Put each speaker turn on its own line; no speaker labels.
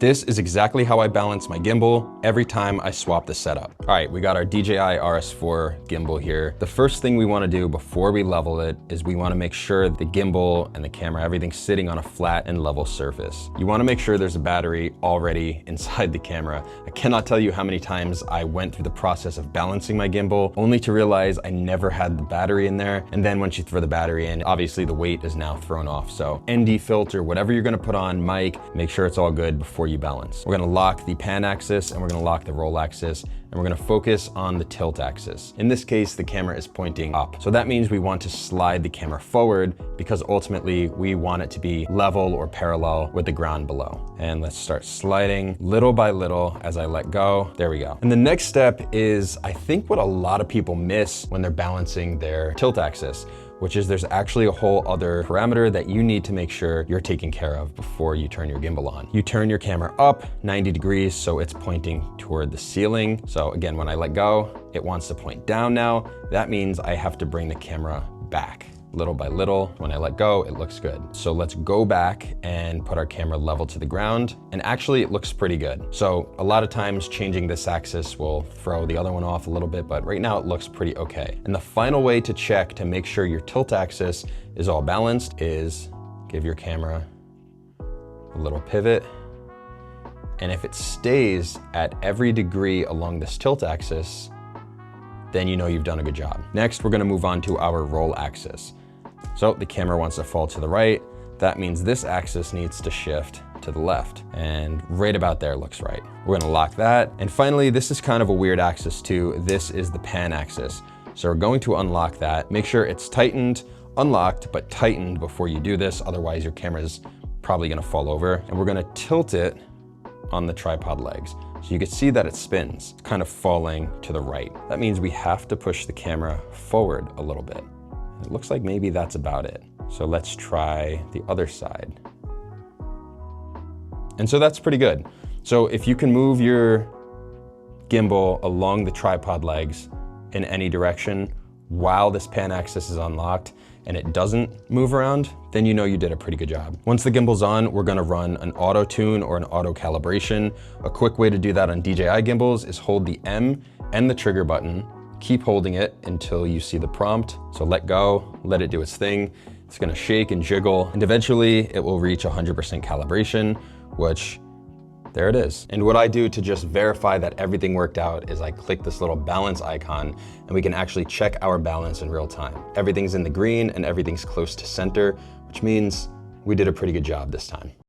This is exactly how I balance my gimbal every time I swap the setup. All right, we got our DJI RS4 gimbal here. The first thing we wanna do before we level it is we wanna make sure the gimbal and the camera, everything's sitting on a flat and level surface. You wanna make sure there's a battery already inside the camera. I cannot tell you how many times I went through the process of balancing my gimbal, only to realize I never had the battery in there. And then once you throw the battery in, obviously the weight is now thrown off. So ND filter, whatever you're gonna put on, mic, make sure it's all good before you balance. We're gonna lock the pan axis and we're gonna lock the roll axis, and we're gonna focus on the tilt axis. In this case, the camera is pointing up. So that means we want to slide the camera forward because ultimately we want it to be level or parallel with the ground below. And let's start sliding little by little as I let go. There we go. And the next step is, I think, what a lot of people miss when they're balancing their tilt axis, which is there's actually a whole other parameter that you need to make sure you're taking care of before you turn your gimbal on. You turn your camera up 90 degrees so it's pointing toward the ceiling. So again, when I let go, it wants to point down now. That means I have to bring the camera back. Little by little. When I let go, it looks good. So let's go back and put our camera level to the ground. And actually it looks pretty good. So a lot of times changing this axis will throw the other one off a little bit, but right now it looks pretty okay. And the final way to check to make sure your tilt axis is all balanced is give your camera a little pivot. And if it stays at every degree along this tilt axis, then you know you've done a good job. Next, we're gonna move on to our roll axis. So the camera wants to fall to the right. That means this axis needs to shift to the left, and right about there looks right. We're gonna lock that. And finally, this is kind of a weird axis too. This is the pan axis. So we're going to unlock that. Make sure it's tightened, unlocked, but tightened before you do this. Otherwise your camera is probably gonna fall over. And we're gonna tilt it on the tripod legs. So you can see that it spins, kind of falling to the right. That means we have to push the camera forward a little bit. It looks like maybe that's about it. So let's try the other side. And so that's pretty good. So if you can move your gimbal along the tripod legs in any direction while this pan axis is unlocked and it doesn't move around, then you know you did a pretty good job. Once the gimbal's on, we're gonna run an auto tune or an auto calibration. A quick way to do that on DJI gimbals is hold the M and the trigger button, keep holding it until you see the prompt. So let go, let it do its thing. It's gonna shake and jiggle, and eventually it will reach 100% calibration, which there it is. And what I do to just verify that everything worked out is I click this little balance icon and we can actually check our balance in real time. Everything's in the green and everything's close to center, which means we did a pretty good job this time.